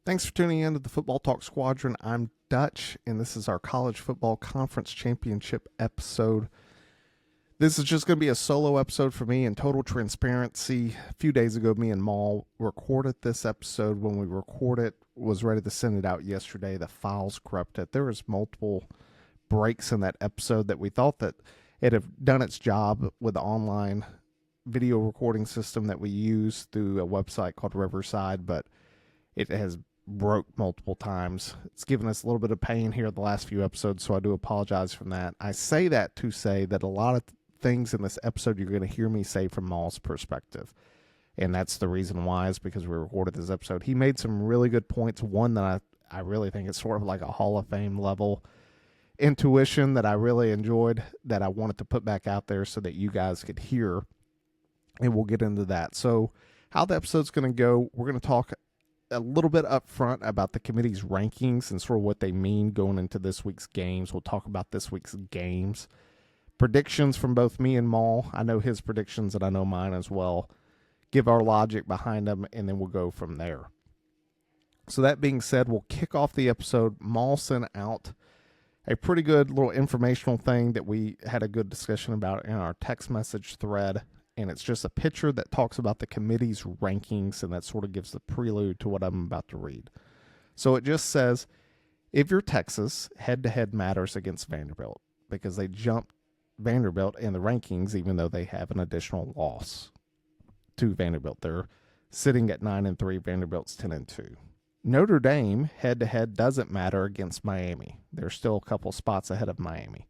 Thanks for tuning in to the Football Talk Squadron. I'm Dutch, and this is our College Football Conference Championship episode. This is just going to be a solo episode for me. In total transparency, a few days ago, me and Maul recorded this episode. When we recorded, was ready to send it out yesterday. The files corrupted. There was multiple breaks in that episode that we thought that it had done its job with the online video recording system that we use through a website called Riverside, but it has broke multiple times. It's given us a little bit of pain here the last few episodes, so I do apologize for that. I say that to say that a lot of things in this episode you're going to hear me say from Maul's perspective, and that's the reason why, is because we recorded this episode. He made some really good points. One that I really think is sort of like a Hall of Fame level intuition that I really enjoyed, that I wanted to put back out there so that you guys could hear, and we'll get into that. So how the episode's going to go, we're going to talk a little bit up front about the committee's rankings and sort of what they mean going into this week's games. We'll talk about this week's games. Predictions from both me and Maul. I know his predictions and I know mine as well. Give our logic behind them, and then we'll go from there. So that being said, we'll kick off the episode. Maul sent out a pretty good little informational thing that we had a good discussion about in our text message thread. And it's just a picture that talks about the committee's rankings, and that sort of gives the prelude to what I'm about to read. So it just says, if you're Texas, head-to-head matters against Vanderbilt, because they jumped Vanderbilt in the rankings even though they have an additional loss to Vanderbilt. They're sitting at 9-3, Vanderbilt's 10-2. Notre Dame, head-to-head doesn't matter against Miami. They're still a couple spots ahead of Miami.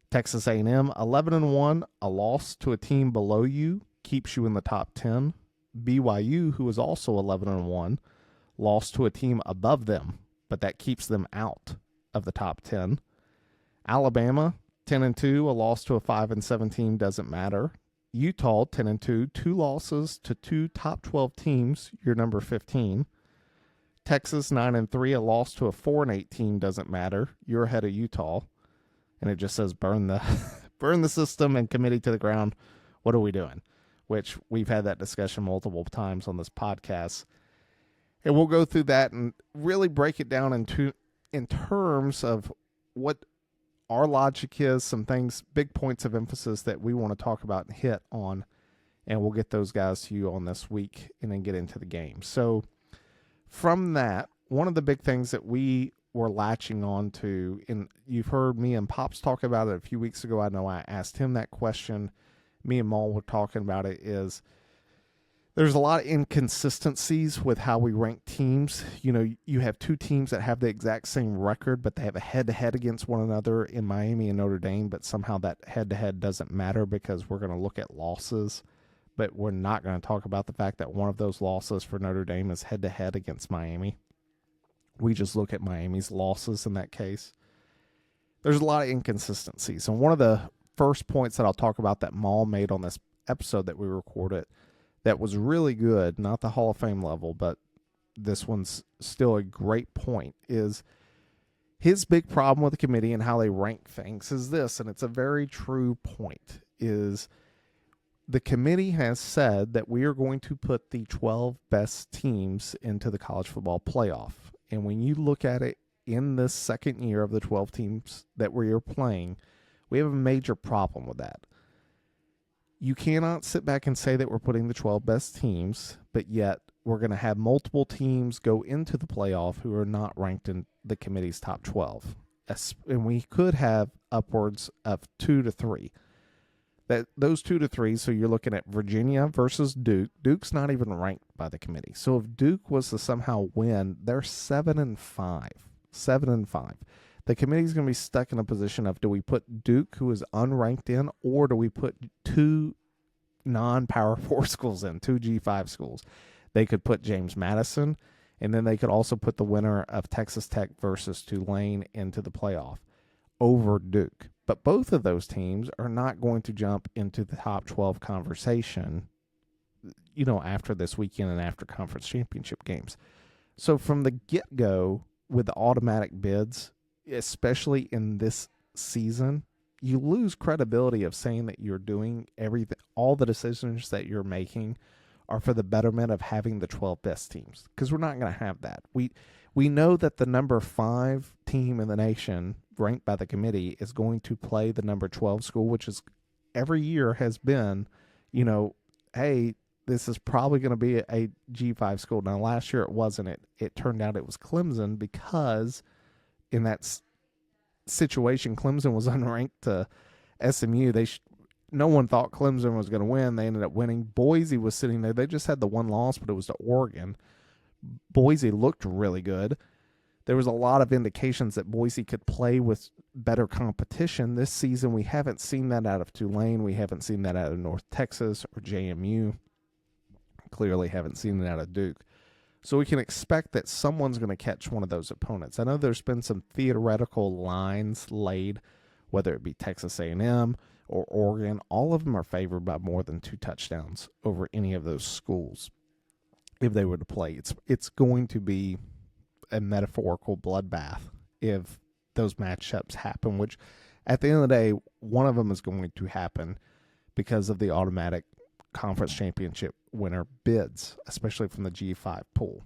Texas A&M, 11-1, a loss to a team below you keeps you in the top 10. BYU, who is also 11-1, lost to a team above them, but that keeps them out of the top 10. Alabama, 10-2, a loss to a 5-7 team doesn't matter. Utah, 10-2, two losses to two top 12 teams, you're number 15. Texas, 9-3, a loss to a 4-8 team doesn't matter, you're ahead of Utah. And it just says, burn the system and committee to the ground. What are we doing? Which we've had that discussion multiple times on this podcast. And we'll go through that and really break it down in terms of what our logic is, some things, big points of emphasis that we want to talk about and hit on. And we'll get those guys to you on this week and then get into the game. So from that, one of the big things that we were latching on to, and you've heard me and Pops talk about it a few weeks ago. I know I asked him that question. Me and Maul were talking about it, is there's a lot of inconsistencies with how we rank teams. You know, you have two teams that have the exact same record, but they have a head-to-head against one another in Miami and Notre Dame, but somehow that head-to-head doesn't matter because we're going to look at losses, but we're not going to talk about the fact that one of those losses for Notre Dame is head-to-head against Miami. We just look at Miami's losses in that case. There's a lot of inconsistencies. And one of the first points that I'll talk about that Maul made on this episode that we recorded that was really good, not the Hall of Fame level, but this one's still a great point, is his big problem with the committee and how they rank things is this, and it's a very true point, is the committee has said that we are going to put the 12 best teams into the college football playoff. And when you look at it in this second year of the 12 teams that we are playing, we have a major problem with that. You cannot sit back and say that we're putting the 12 best teams, but yet we're going to have multiple teams go into the playoff who are not ranked in the committee's top 12. And we could have upwards of 2 to 3. Those 2 to 3, so you're looking at Virginia versus Duke. Duke's not even ranked by the committee. So if Duke was to somehow win, they're 7-5. 7-5. The committee's going to be stuck in a position of, do we put Duke, who is unranked, in, or do we put two non-Power 4 schools in, two G5 schools? They could put James Madison, and then they could also put the winner of Texas Tech versus Tulane into the playoff over Duke. But both of those teams are not going to jump into the top 12 conversation, after this weekend and after conference championship games. So from the get-go with the automatic bids, especially in this season, you lose credibility of saying that you're doing everything, all the decisions that you're making are for the betterment of having the 12 best teams, because we're not going to have that. We know that the number 5 team in the nation, ranked by the committee, is going to play the number 12 school, which is every year has been, hey, this is probably going to be a G5 school. Now, last year it wasn't. It turned out it was Clemson, because in that situation, Clemson was unranked to SMU. No one thought Clemson was going to win. They ended up winning. Boise was sitting there. They just had the one loss, but it was to Oregon. Boise looked really good. There was a lot of indications that Boise could play with better competition. This season, we haven't seen that out of Tulane. We haven't seen that out of North Texas or JMU. Clearly haven't seen it out of Duke. So we can expect that someone's going to catch one of those opponents. I know there's been some theoretical lines laid, whether it be Texas A&M or Oregon. All of them are favored by more than 2 touchdowns over any of those schools. If they were to play, it's going to be a metaphorical bloodbath if those matchups happen, which at the end of the day, one of them is going to happen because of the automatic conference championship winner bids, especially from the G5 pool.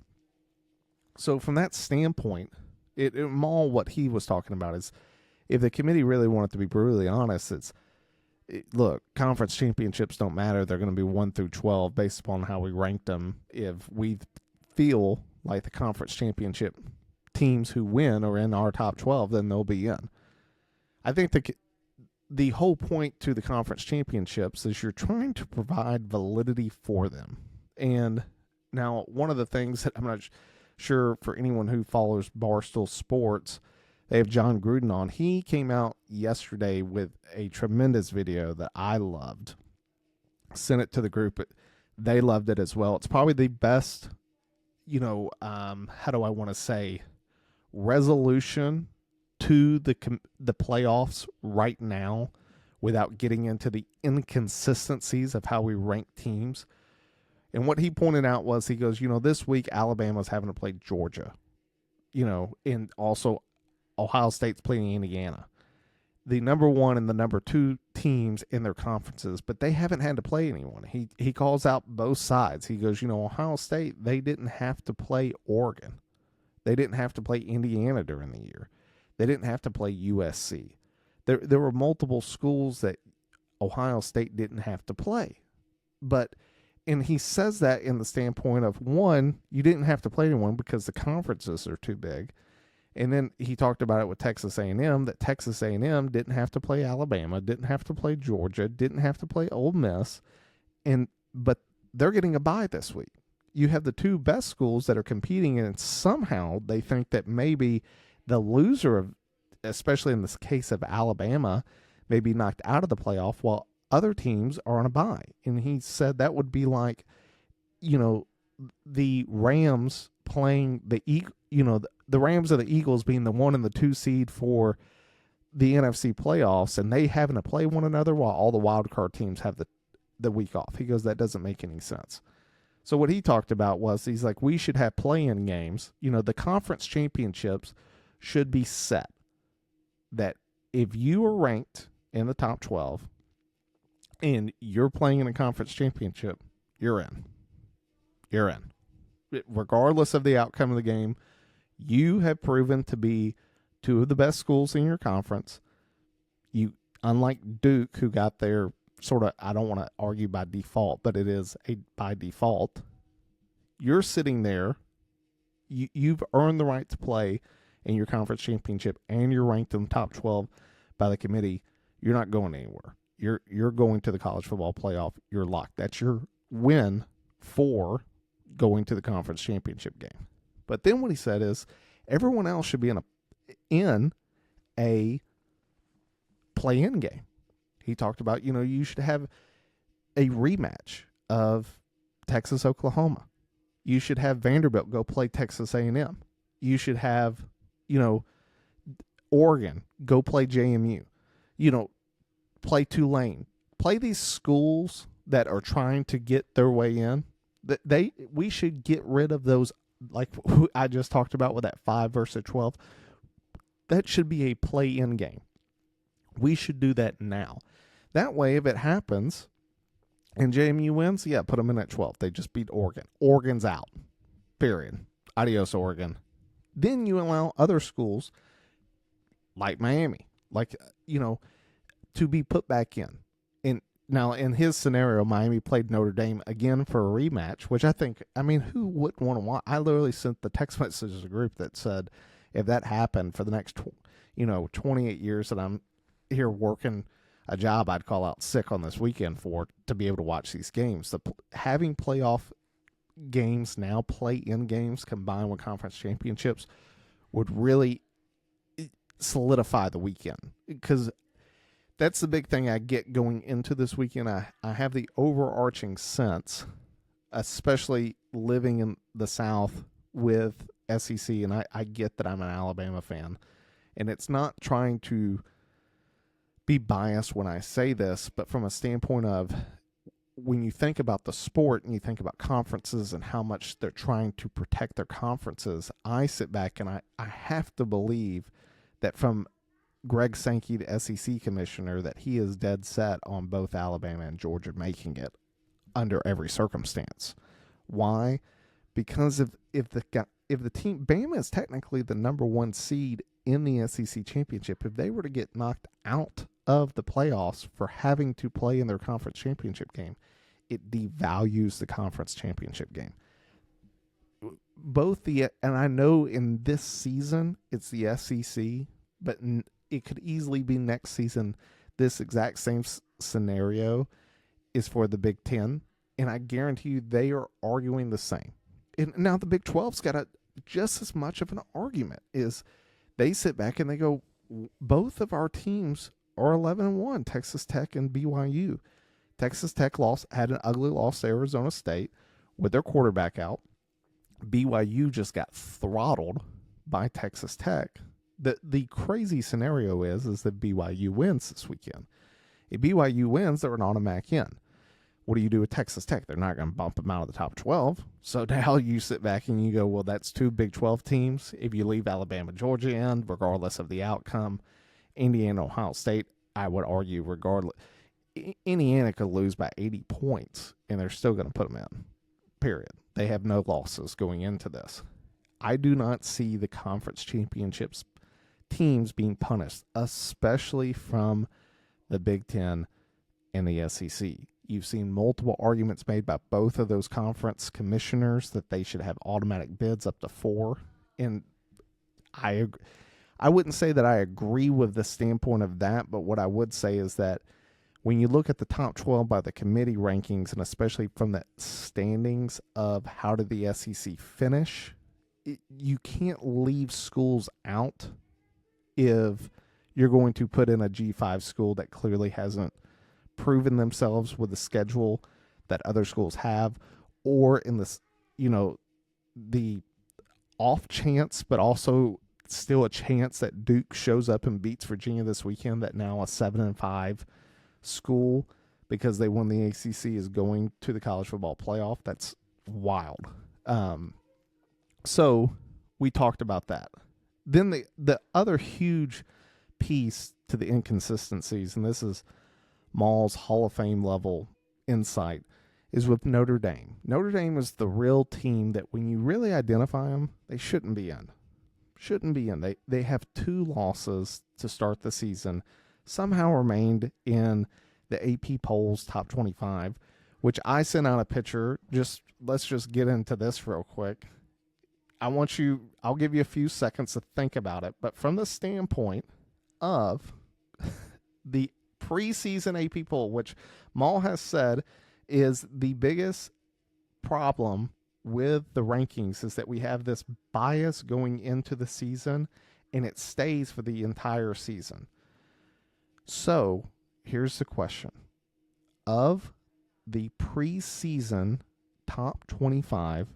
So from that standpoint, Maul, what he was talking about is, if the committee really wanted to be brutally honest, look, conference championships don't matter. They're going to be 1 through 12 based upon how we ranked them. If we feel like the conference championship teams who win are in our top 12, then they'll be in. I think the whole point to the conference championships is you're trying to provide validity for them. And now, one of the things that I'm not sure for anyone who follows Barstool Sports, they have John Gruden on. He came out yesterday with a tremendous video that I loved. Sent it to the group. They loved it as well. It's probably the best, how do I want to say, resolution to the playoffs right now without getting into the inconsistencies of how we rank teams. And what he pointed out was, he goes, this week Alabama's having to play Georgia, and also Ohio State's playing Indiana, the number 1 and the number 2 teams in their conferences, but they haven't had to play anyone. He calls out both sides. He goes, Ohio State, they didn't have to play Oregon. They didn't have to play Indiana during the year. They didn't have to play USC. There were multiple schools that Ohio State didn't have to play. And he says that in the standpoint of, one, you didn't have to play anyone because the conferences are too big. And then he talked about it with Texas A&M, that Texas A&M didn't have to play Alabama, didn't have to play Georgia, didn't have to play Ole Miss, but they're getting a bye this week. You have the 2 best schools that are competing, and somehow they think that maybe the loser of, especially in this case of Alabama, may be knocked out of the playoff while other teams are on a bye. And he said that would be like, the Rams playing the Rams or the Eagles being the 1 and the 2 seed for the NFC playoffs, and they having to play one another while all the wild card teams have the week off. He goes, that doesn't make any sense. So what he talked about was, he's like, we should have play-in games. The conference championships should be set that if you are ranked in the top 12 and you're playing in a conference championship, you're in. You're in. Regardless of the outcome of the game, you have proven to be 2 of the best schools in your conference. You, unlike Duke, who got there sort of, I don't want to argue by default, but it is by default. You're sitting there. You've earned the right to play in your conference championship, and you're ranked in the top 12 by the committee. You're not going anywhere. You're going to the college football playoff. You're locked. That's your win for going to the conference championship game. But then what he said is, everyone else should be in a play-in game. He talked about, you should have a rematch of Texas, Oklahoma. You should have Vanderbilt go play Texas A&M. You should have, Oregon go play JMU. You know, play Tulane. Play these schools that are trying to get their way in. We should get rid of those, like I just talked about with that 5 versus 12. That should be a play-in game. We should do that now. That way, if it happens and JMU wins, yeah, put them in at 12. They just beat Oregon. Oregon's out. Period. Adios, Oregon. Then you allow other schools like Miami, to be put back in. And now, in his scenario, Miami played Notre Dame again for a rematch, which who wouldn't want to watch? I literally sent the text messages to a group that said, if that happened for the next, 28 years that I'm here working a job I'd call out sick on this weekend for, to be able to watch these games. Having playoff games now, play-in games combined with conference championships would really solidify the weekend, because that's the big thing I get going into this weekend. I have the overarching sense, especially living in the South with SEC, and I get that I'm an Alabama fan, and it's not trying to be biased when I say this, but from a standpoint of when you think about the sport and you think about conferences and how much they're trying to protect their conferences, I sit back and I have to believe that from Greg Sankey, the SEC commissioner, that he is dead set on both Alabama and Georgia making it under every circumstance. Why? Because if the team, Bama is technically the number 1 seed in the SEC championship. If they were to get knocked out of the playoffs for having to play in their conference championship game, it devalues the conference championship game. And I know in this season it's the SEC, but it could easily be next season. This exact same scenario is for the Big Ten, and I guarantee you they are arguing the same. And now the Big 12's got just as much of an argument. Is they sit back and they go, both of our teams are 11-1, Texas Tech and BYU. Texas Tech had an ugly loss to Arizona State with their quarterback out. BYU just got throttled by Texas Tech. The crazy scenario is that BYU wins this weekend. If BYU wins, they're an automatic in. What do you do with Texas Tech? They're not going to bump them out of the top 12. So now you sit back and you go, well, that's 2 Big 12 teams. If you leave Alabama, Georgia in, regardless of the outcome, Indiana, Ohio State, I would argue regardless. Indiana could lose by 80 points, and they're still going to put them in, period. They have no losses going into this. I do not see the conference championships teams being punished, especially from the Big Ten and the SEC. You've seen multiple arguments made by both of those conference commissioners that they should have automatic bids up to 4. And I wouldn't say that I agree with the standpoint of that, but what I would say is that when you look at the top 12 by the committee rankings, and especially from the standings of how did the SEC finish, you can't leave schools out if you're going to put in a G5 school that clearly hasn't proven themselves with the schedule that other schools have, or in this, the off chance, but also still a chance that Duke shows up and beats Virginia this weekend, that now a 7-5 school because they won the ACC is going to the college football playoff. That's wild. So we talked about that. Then the other huge piece to the inconsistencies, and this is Maul's Hall of Fame level insight, is with Notre Dame. Notre Dame is the real team that when you really identify them, they shouldn't be in. They have 2 losses to start the season, somehow remained in the AP polls top 25, which I sent out a picture. Let's just get into this real quick. I'll give you a few seconds to think about it, but from the standpoint of the preseason AP poll, which Maul has said is the biggest problem with the rankings, is that we have this bias going into the season and it stays for the entire season. So here's the question. Of the preseason top 25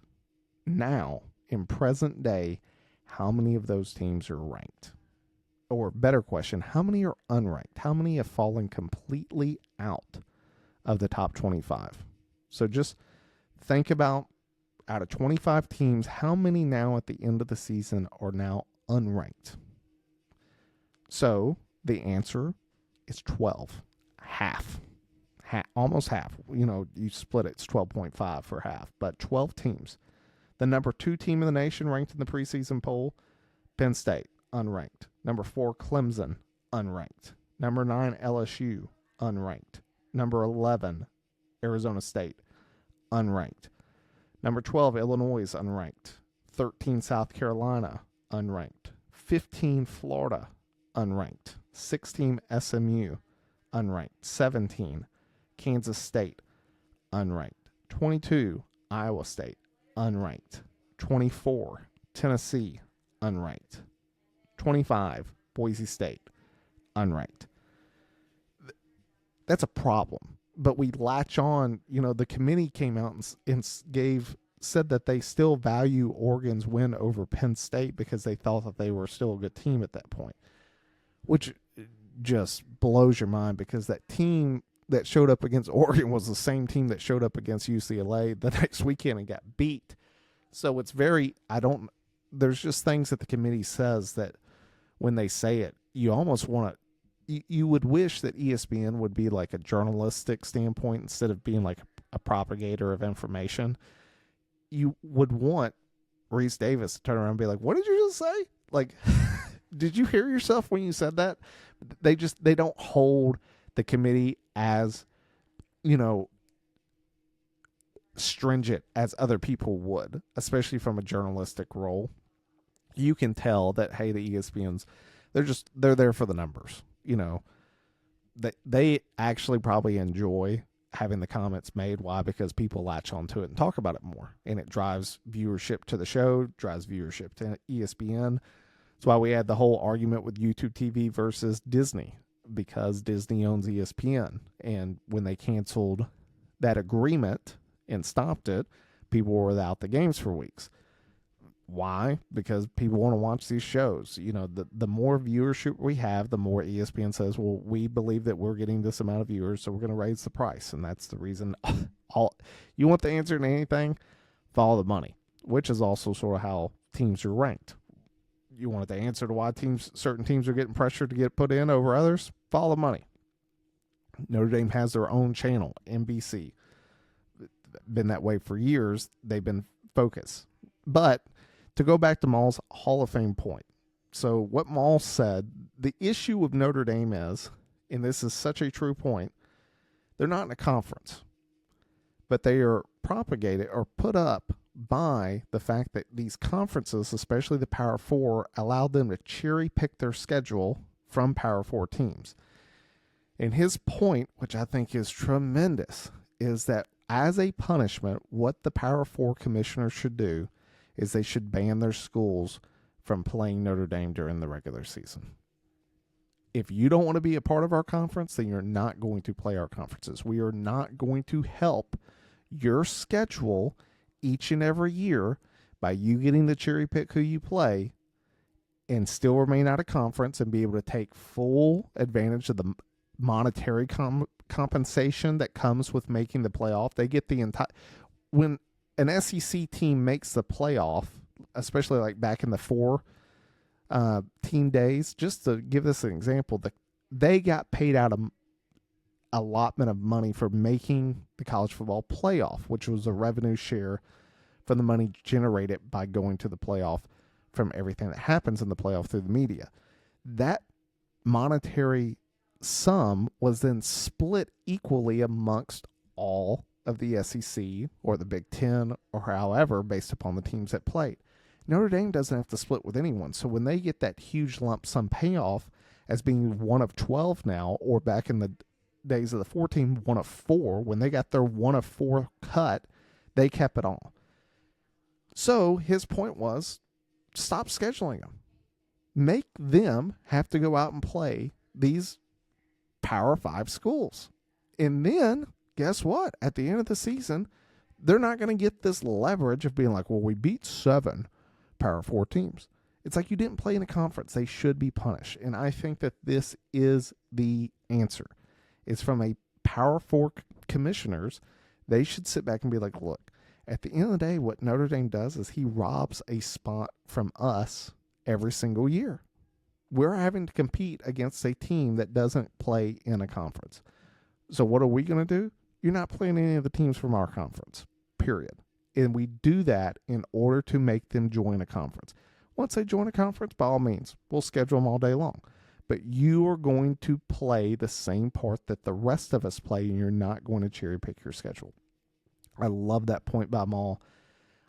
now in present day, how many of those teams are ranked? or better question, how many are unranked? How many have fallen completely out of the top 25? So just think about, out of 25 teams, how many now at the end of the season are now unranked? So the answer is 12. Half. Almost half. You split it, it's 12.5 for half, but 12 teams. The number 2 team in the nation ranked in the preseason poll, Penn State, unranked. Number 4, Clemson, unranked. Number 9, LSU, unranked. Number 11, Arizona State, unranked. Number 12, Illinois is unranked. 13, South Carolina, unranked. 15, Florida, unranked. 16, SMU, unranked. 17, Kansas State, unranked. 22, Iowa State, unranked. 24, Tennessee, unranked. 25, Boise State, unranked. That's a problem. But we latch on, the committee came out and said that they still value Oregon's win over Penn State because they thought that they were still a good team at that point, which just blows your mind, because that team that showed up against Oregon was the same team that showed up against UCLA the next weekend and got beat. So it's there's just things that the committee says that when they say it, you almost want to, you would wish that ESPN would be like a journalistic standpoint instead of being like a propagator of information. You would want Reese Davis to turn around and be like, what did you just say? Like, did you hear yourself when you said that? They don't hold the committee as, stringent as other people would, especially from a journalistic role. You can tell that, hey, the ESPNs, they're there for the numbers. They actually probably enjoy having the comments made. Why? Because people latch onto it and talk about it more, and it drives viewership to the show, drives viewership to ESPN. That's why we had the whole argument with YouTube TV versus Disney, because Disney owns ESPN, and when they canceled that agreement and stopped it, people were without the games for weeks. Why? Because people want to watch these shows. The more viewership we have, the more ESPN says, well, we believe that we're getting this amount of viewers, so we're going to raise the price. And that's the reason. You want the answer to anything? Follow the money, which is also sort of how teams are ranked. You want the answer to why certain teams are getting pressured to get put in over others? Follow the money. Notre Dame has their own channel, NBC. Been that way for years. They've been focused. But to go back to Maul's Hall of Fame point. So what Maul said, the issue with Notre Dame is, and this is such a true point, they're not in a conference, but they are propagated or put up by the fact that these conferences, especially the Power Four, allowed them to cherry pick their schedule from Power Four teams. And his point, which I think is tremendous, is that as a punishment, what the Power Four commissioners should do is they should ban their schools from playing Notre Dame during the regular season. If you don't want to be a part of our conference, then you're not going to play our conferences. We are not going to help your schedule each and every year by you getting to cherry pick who you play and still remain out of conference and be able to take full advantage of the monetary compensation that comes with making the playoff. They get the entire... When an SEC team makes the playoff, especially like back in the 4 team days, just to give this an example, they got paid out a allotment of money for making the college football playoff, which was a revenue share from the money generated by going to the playoff from everything that happens in the playoff through the media. That monetary sum was then split equally amongst all of the SEC or the Big Ten or however, based upon the teams that played. Notre Dame doesn't have to split with anyone. So when they get that huge lump sum payoff as being one of 12 now, or back in the days of the 4 team, one of 4, when they got their one of 4 cut, they kept it all. So his point was, stop scheduling them. Make them have to go out and play these Power 5 schools. And then, guess what? At the end of the season, they're not going to get this leverage of being like, well, we beat 7 Power 4 teams. It's like you didn't play in a conference. They should be punished. And I think that this is the answer. It's from a Power 4 commissioners. They should sit back and be like, look, at the end of the day, what Notre Dame does is he robs a spot from us every single year. We're having to compete against a team that doesn't play in a conference. So what are we going to do? You're not playing any of the teams from our conference, period. And we do that in order to make them join a conference. Once they join a conference, by all means, we'll schedule them all day long. But you are going to play the same part that the rest of us play, and you're not going to cherry pick your schedule. I love that point by Maul.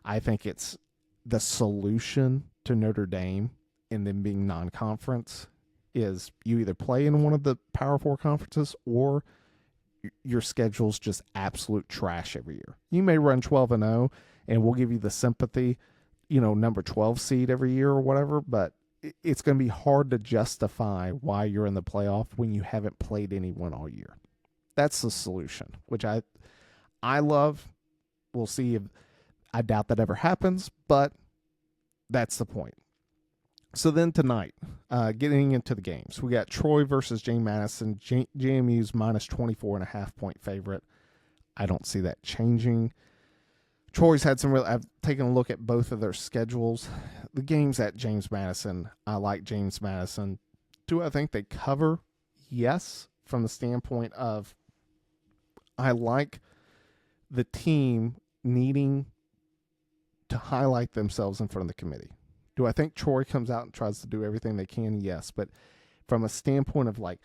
I think it's the solution to Notre Dame and them being non-conference is you either play in one of the Power 4 conferences or your schedule's just absolute trash every year. You may run 12-0 and we'll give you the sympathy, number 12 seed every year or whatever, but it's going to be hard to justify why you're in the playoff when you haven't played anyone all year. That's the solution, which I love. We'll see if I doubt that ever happens, but that's the point. So then tonight, getting into the games, we got Troy versus James Madison. JMU's minus 24.5 point favorite. I don't see that changing. Troy's had some I've taken a look at both of their schedules. The games at James Madison, I like James Madison. Do I think they cover? Yes, from the standpoint of I like the team needing to highlight themselves in front of the committee. Do I think Troy comes out and tries to do everything they can? Yes. But from a standpoint of like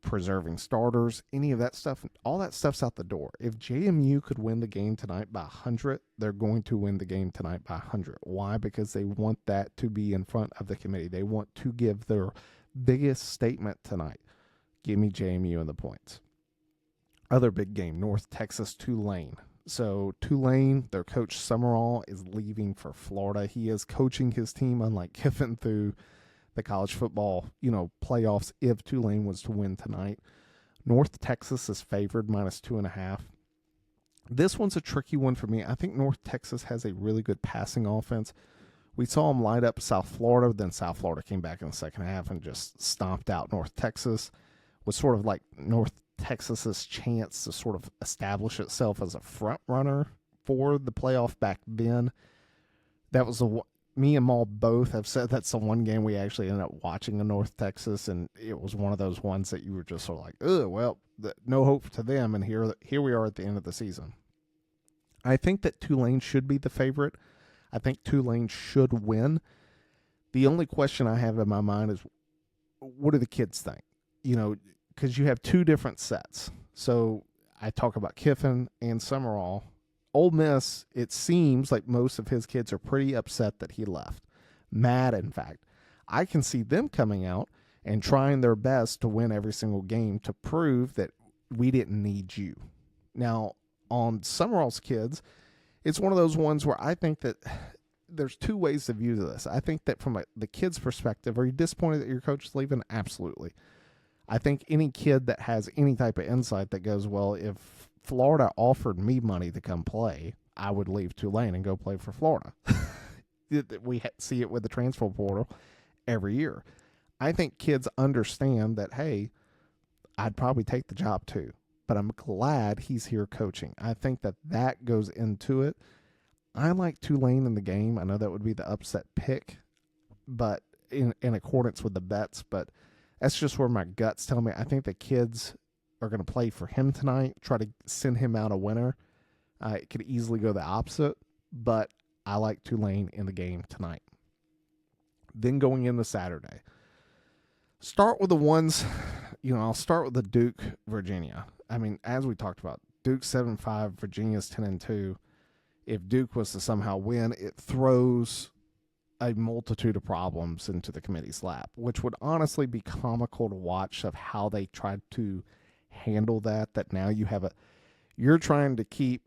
preserving starters, any of that stuff, all that stuff's out the door. If JMU could win the game tonight by 100, they're going to win the game tonight by 100. Why? Because they want that to be in front of the committee. They want to give their biggest statement tonight. Give me JMU and the points. Other big game, North Texas Tulane. So Tulane, their coach Summerall is leaving for Florida. He is coaching his team, unlike Kiffin, through the college football, playoffs if Tulane was to win tonight. North Texas is favored minus 2.5. This one's a tricky one for me. I think North Texas has a really good passing offense. We saw them light up South Florida, then South Florida came back in the second half and just stomped out North Texas. Was sort of like North Texas's chance to sort of establish itself as a front runner for the playoff back then. That was me and Maul both have said that's the one game we actually ended up watching in North Texas, and it was one of those ones that you were just sort of like, oh, well, no hope to them, and here we are at the end of the season. I think that Tulane should be the favorite. I think Tulane should win. The only question I have in my mind is, what do the kids think? Because you have two different sets. So I talk about Kiffin and Summerall. Ole Miss, it seems like most of his kids are pretty upset that he left. Mad, in fact. I can see them coming out and trying their best to win every single game to prove that we didn't need you. Now, on Summerall's kids, it's one of those ones where I think that there's two ways to view this. I think that from the kid's perspective, are you disappointed that your coach is leaving? Absolutely. I think any kid that has any type of insight that goes, well, if Florida offered me money to come play, I would leave Tulane and go play for Florida. We see it with the transfer portal every year. I think kids understand that, hey, I'd probably take the job too, but I'm glad he's here coaching. I think that goes into it. I like Tulane in the game. I know that would be the upset pick, but in accordance with the bets, but that's just where my guts tell me. I think the kids are going to play for him tonight, try to send him out a winner. It could easily go the opposite, but I like Tulane in the game tonight. Then going into Saturday, start with the ones, I'll start with the Duke, Virginia. I mean, as we talked about, Duke 7-5, Virginia's 10-2. If Duke was to somehow win, it throws a multitude of problems into the committee's lap, which would honestly be comical to watch of how they tried to handle that now you're trying to keep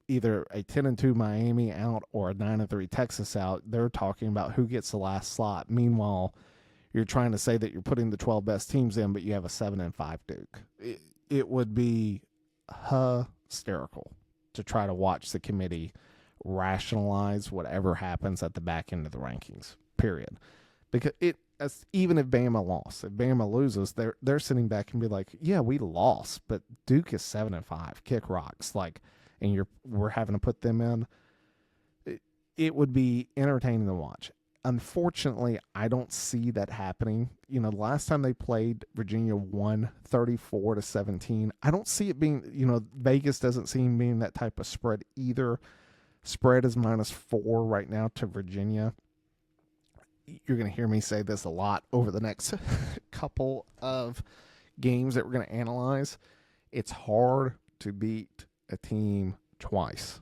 either a 10-2 Miami out or a 9-3 Texas out. They're talking about who gets the last slot. Meanwhile, you're trying to say that you're putting the 12 best teams in, but you have a 7-5 Duke. It would be hysterical to try to watch the committee rationalize whatever happens at the back end of the rankings, period. Because even if Bama lost, if Bama loses, they're sitting back and be like, yeah, we lost, but Duke is 7-5, kick rocks, and we're having to put them in. It would be entertaining to watch. Unfortunately, I don't see that happening. The last time they played, Virginia won 34-17. I don't see it being, Vegas doesn't seem being that type of spread either. Spread is -4 right now to Virginia. You're going to hear me say this a lot over the next couple of games that we're going to analyze. It's hard to beat a team twice.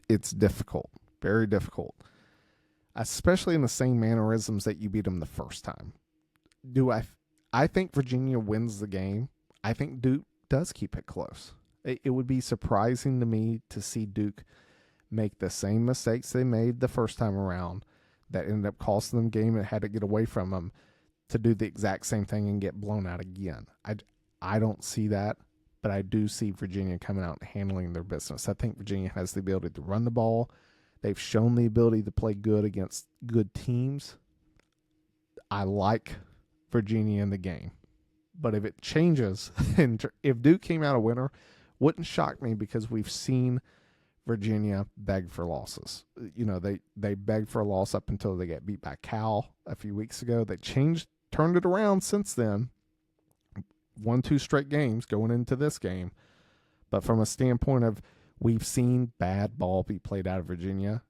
It's difficult, very difficult, especially in the same mannerisms that you beat them the first time. I think Virginia wins the game. I think Duke does keep it close. It would be surprising to me to see Duke make the same mistakes they made the first time around that ended up costing them game and had to get away from them to do the exact same thing and get blown out again. I don't see that, but I do see Virginia coming out and handling their business. I think Virginia has the ability to run the ball. They've shown the ability to play good against good teams. I like Virginia in the game. But if it changes, and if Duke came out a winner, wouldn't shock me because we've seen Virginia beg for losses. They begged for a loss up until they got beat by Cal a few weeks ago. They turned it around since then. Won 2 straight games going into this game. But from a standpoint of we've seen bad ball be played out of Virginia,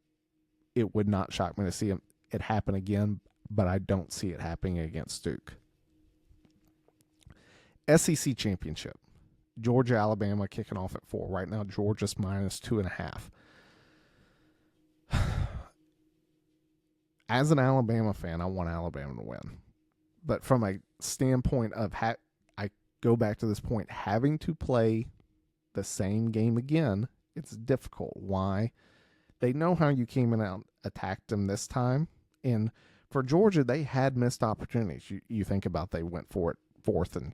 it would not shock me to see it happen again, but I don't see it happening against Duke. SEC Championship. Georgia, Alabama kicking off at 4. Right now, Georgia's -2.5. As an Alabama fan, I want Alabama to win. But from a standpoint of I go back to this point, having to play the same game again, it's difficult. Why? They know how you came in and attacked them this time. And for Georgia, they had missed opportunities. You think about they went for it 4th and,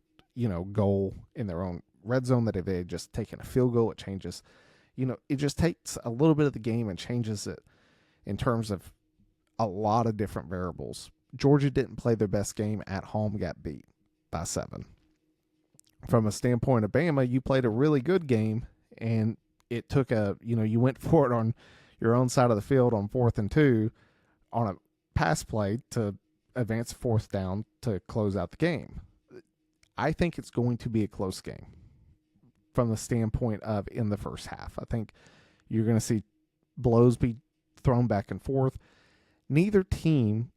goal in their own red zone, that if they had just taken a field goal, it changes. It just takes a little bit of the game and changes it in terms of a lot of different variables. Georgia didn't play their best game at home, got beat by 7. From a standpoint of Bama, you played a really good game, and it took you went for it on your own side of the field on 4th and 2 on a pass play to advance 4th down to close out the game. I think it's going to be a close game from the standpoint of in the first half. I think you're going to see blows be thrown back and forth. Neither team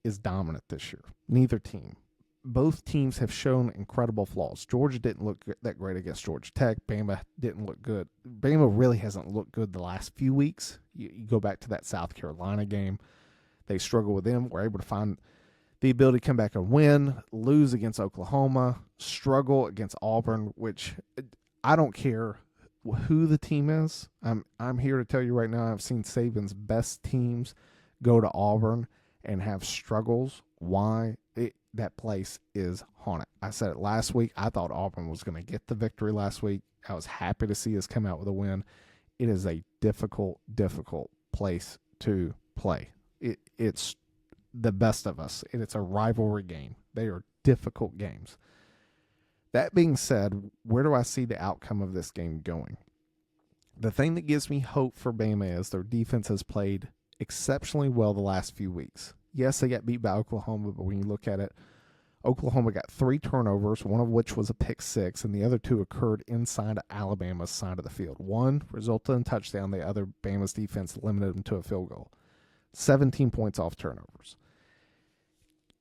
is dominant this year. Neither team. Both teams have shown incredible flaws. Georgia didn't look that great against Georgia Tech. Bama didn't look good. Bama really hasn't looked good the last few weeks. You go back to that South Carolina game. They struggle with them. We're able to find the ability to come back and win, lose against Oklahoma, struggle against Auburn, which I don't care who the team is. I'm here to tell you right now, I've seen Saban's best teams go to Auburn and have struggles. Why? That place is haunted. I said it last week. I thought Auburn was going to get the victory last week. I was happy to see us come out with a win. It is a difficult, difficult place to play. It's the best of us, and it's a rivalry game. They are difficult games. That being said, where do I see the outcome of this game going? The thing that gives me hope for Bama is their defense has played exceptionally well the last few weeks. Yes, they got beat by Oklahoma, but when you look at it, Oklahoma got 3 turnovers, one of which was a pick 6, and the other 2 occurred inside of Alabama's side of the field. One resulted in a touchdown. The other, Bama's defense limited them to a field goal. 17 points off turnovers.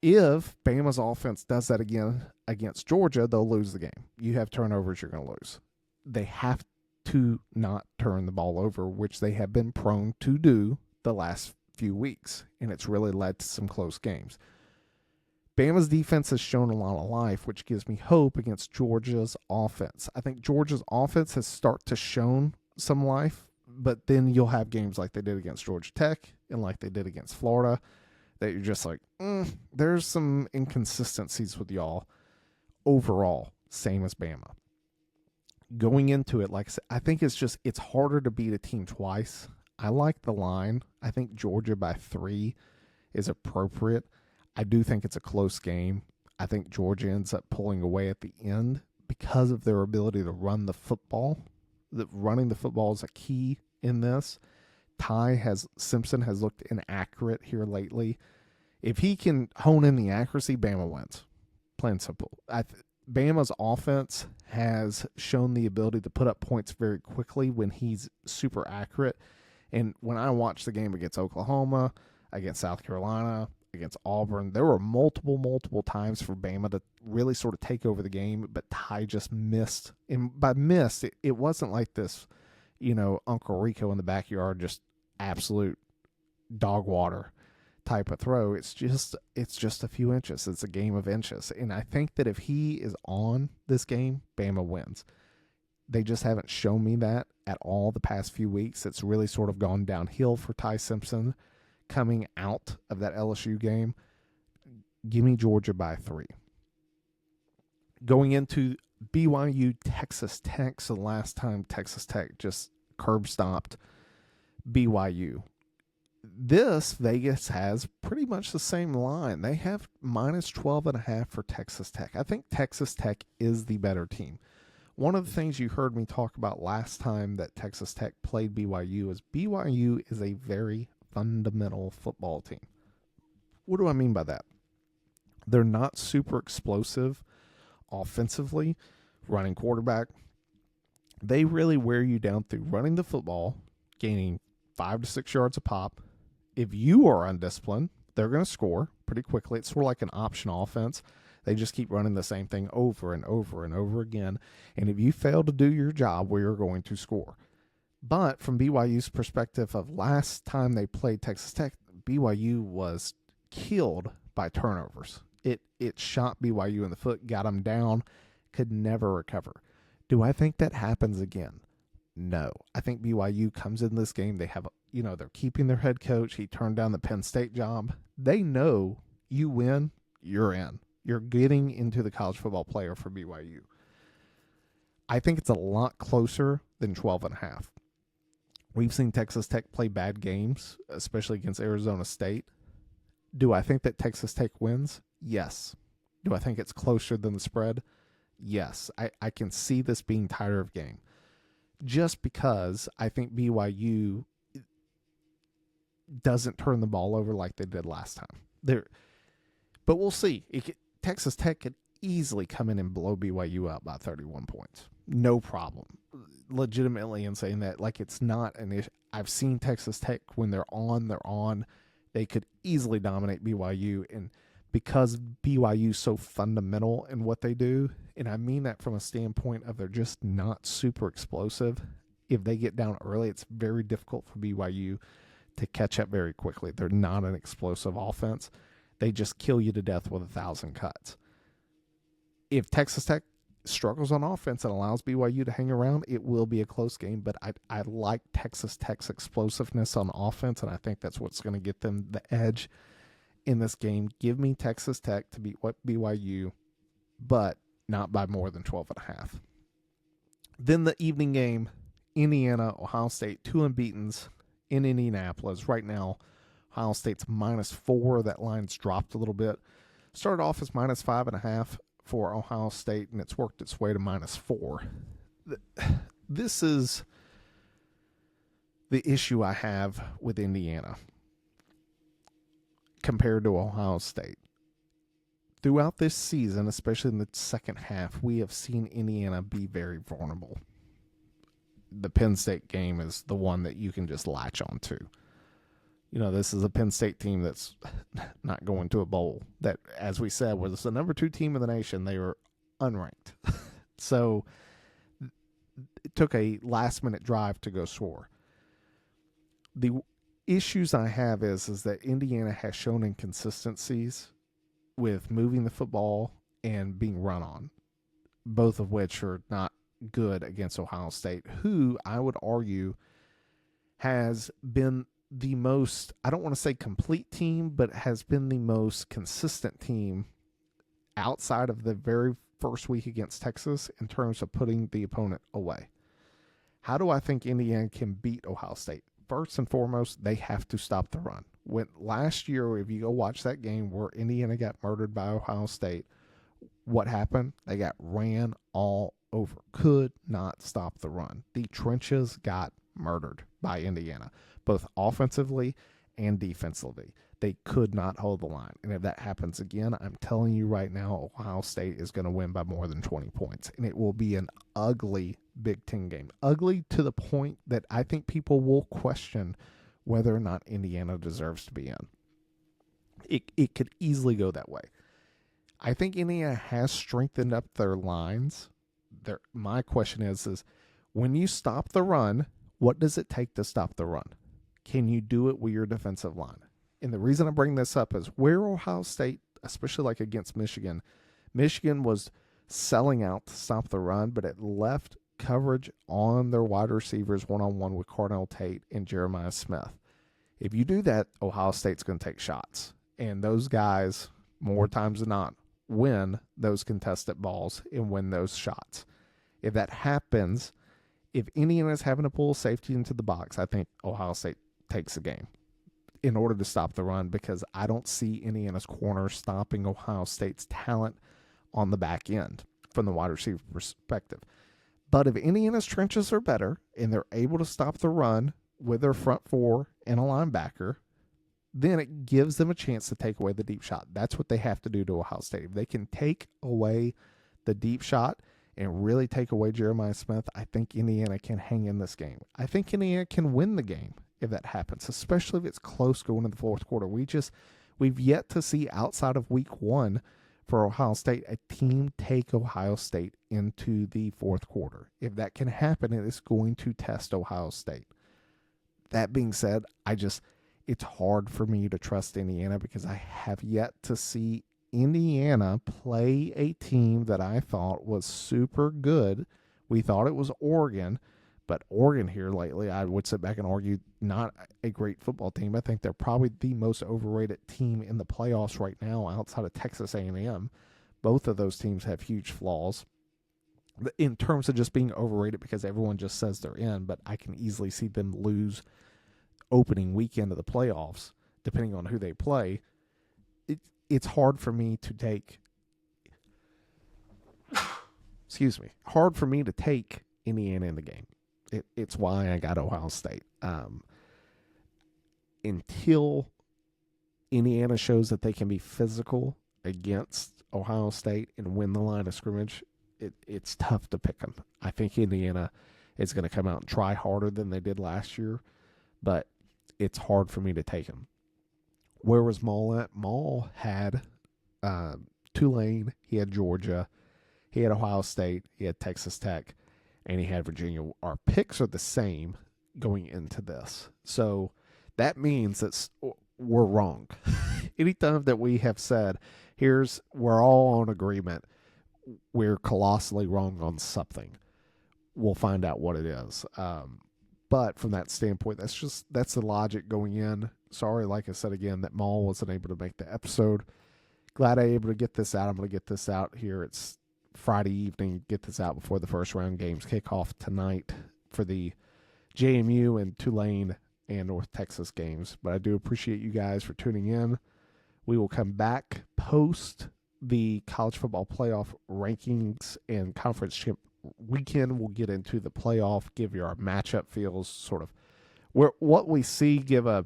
If Bama's offense does that again against Georgia, they'll lose the game. You have turnovers, you're going to lose. They have to not turn the ball over, which they have been prone to do the last few weeks, and it's really led to some close games. Bama's defense has shown a lot of life, which gives me hope against Georgia's offense. I think Georgia's offense has started to show some life, but then you'll have games like they did against Georgia Tech and like they did against Florida that you're just like, there's some inconsistencies with y'all. Overall, same as Bama. Going into it, like I said, I think it's harder to beat a team twice. I like the line. I think Georgia by 3 is appropriate. I do think it's a close game. I think Georgia ends up pulling away at the end because of their ability to run the football. Running the football is a key in this. Simpson has looked inaccurate here lately. If he can hone in the accuracy, Bama wins. Plain and simple. Bama's offense has shown the ability to put up points very quickly when he's super accurate. And when I watched the game against Oklahoma, against South Carolina, against Auburn, there were multiple times for Bama to really sort of take over the game, but Ty just missed. And by missed, it wasn't like this, Uncle Rico in the backyard, just absolute dog water type of throw. It's just a few inches. It's a game of inches. And I think that if he is on this game, Bama wins. They just haven't shown me that at all the past few weeks. It's really sort of gone downhill for Ty Simpson coming out of that LSU game. Give me Georgia by 3. Going into BYU Texas Tech. So last time Texas Tech just curb stopped BYU. This Vegas has pretty much the same line. They have minus 12.5 for Texas Tech. I think Texas Tech is the better team. One of the things you heard me talk about last time that Texas Tech played BYU is a very fundamental football team. What do I mean by that? They're not super explosive offensively, running quarterback. They really wear you down through running the football, gaining 5 to 6 yards a pop. If you are undisciplined, they're going to score pretty quickly. It's sort of like an option offense. They just keep running the same thing over and over and over again. And if you fail to do your job, we are going to score. But from BYU's perspective of last time they played Texas Tech, BYU was killed by turnovers. It shot BYU in the foot, got them down, could never recover. Do I think that happens again? No. I think BYU comes in this game. They have, they're keeping their head coach. He turned down the Penn State job. They know you win, you're in. You're getting into the college football player for BYU. I think it's a lot closer than 12.5. We've seen Texas Tech play bad games, especially against Arizona State. Do I think that Texas Tech wins? Yes. Do I think it's closer than the spread? Yes. I can see this being tighter of game. Just because I think BYU doesn't turn the ball over like they did last time. But we'll see. Texas Tech could easily come in and blow BYU out by 31 points. No problem. Legitimately in saying that, like, it's not an issue. I've seen Texas Tech when they're on. They could easily dominate BYU. And because BYU is so fundamental in what they do, and I mean that from a standpoint of they're just not super explosive. If they get down early, it's very difficult for BYU to catch up very quickly. They're not an explosive offense. They just kill you to death with 1,000 cuts. If Texas Tech struggles on offense and allows BYU to hang around, it will be a close game. But I like Texas Tech's explosiveness on offense, and I think that's what's going to get them the edge in this game. Give me Texas Tech to beat BYU, but not by more than 12.5. Then the evening game, Indiana, Ohio State, 2 unbeatens in Indianapolis. Right now, Ohio State's -4. That line's dropped a little bit. Started off as -5.5 for Ohio State, and it's worked its way to -4. This is the issue I have with Indiana compared to Ohio State. Throughout this season, especially in the second half, we have seen Indiana be very vulnerable. The Penn State game is the one that you can just latch on to. This is a Penn State team that's not going to a bowl. That, as we said, was the number 2 team in the nation. They were unranked. So it took a last-minute drive to go score. The issues I have is that Indiana has shown inconsistencies with moving the football and being run on, both of which are not good against Ohio State, who I would argue has been the most, I don't want to say complete team, but has been the most consistent team outside of the very first week against Texas in terms of putting the opponent away. How do I think Indiana can beat Ohio State? first and foremost, they have to stop the run. When last year, if you go watch that game where Indiana got murdered by Ohio State, what happened? They got ran all over. Could not stop the run. The trenches got murdered by Indiana, both offensively and defensively. They could not hold the line. And if that happens again, I'm telling you right now, Ohio State is going to win by more than 20 points. And it will be an ugly Big Ten game. Ugly to the point that I think people will question whether or not Indiana deserves to be in. It could easily go that way. I think Indiana has strengthened up their lines. My question is when you stop the run, what does it take to stop the run? Can you do it with your defensive line? And the reason I bring this up is where Ohio State, especially like against Michigan was selling out to stop the run, but it left coverage on their wide receivers one-on-one with Cornell Tate and Jeremiah Smith. If you do that, Ohio State's going to take shots. And those guys, more times than not, win those contested balls and win those shots. If that happens, if Indiana's having to pull safety into the box, I think Ohio State takes the game in order to stop the run, because I don't see Indiana's corner stopping Ohio State's talent on the back end from the wide receiver perspective. But if Indiana's trenches are better and they're able to stop the run with their front four and a linebacker, then it gives them a chance to take away the deep shot. That's what they have to do to Ohio State. If they can take away the deep shot and really take away Jeremiah Smith, I think Indiana can hang in this game. I think Indiana can win the game if that happens, especially if it's close going into the fourth quarter. We've yet to see, outside of week one for Ohio State, a team take Ohio State into the fourth quarter. If that can happen, it is going to test Ohio State. That being said, it's hard for me to trust Indiana because I have yet to see Indiana play a team that I thought was super good. We thought it was Oregon, but Oregon here lately, I would sit back and argue, not a great football team. I think they're probably the most overrated team in the playoffs right now outside of Texas A&M. Both of those teams have huge flaws in terms of just being overrated because everyone just says they're in, but I can easily see them lose opening weekend of the playoffs, depending on who they play. It's hard for me to take hard for me to take Indiana in the game. It's why I got Ohio State. Until Indiana shows that they can be physical against Ohio State and win the line of scrimmage, it's tough to pick them. I think Indiana is going to come out and try harder than they did last year, but it's hard for me to take them. Where was Maul at? Maul had Tulane, he had Georgia, he had Ohio State, he had Texas Tech, and he had Virginia. Our picks are the same going into this. So that means that we're wrong. Anytime that we have said, we're all on agreement, we're colossally wrong on something. We'll find out what it is. But from that standpoint, that's the logic going in. Sorry, like I said again, that Maul wasn't able to make the episode. Glad I was able to get this out. I'm going to get this out here. It's Friday evening. Get this out before the first round games kick off tonight for the JMU and Tulane and North Texas games. But I do appreciate you guys for tuning in. We will come back post the college football playoff rankings and conference champ weekend. We'll get into the playoff, give you our matchup feels, sort of what we see, give a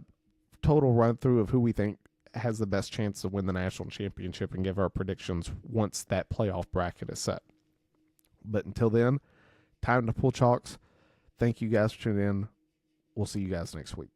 total run through of who we think has the best chance to win the national championship, and give our predictions once that playoff bracket is set. But until then, time to pull chalks. Thank you guys for tuning in. We'll see you guys next week.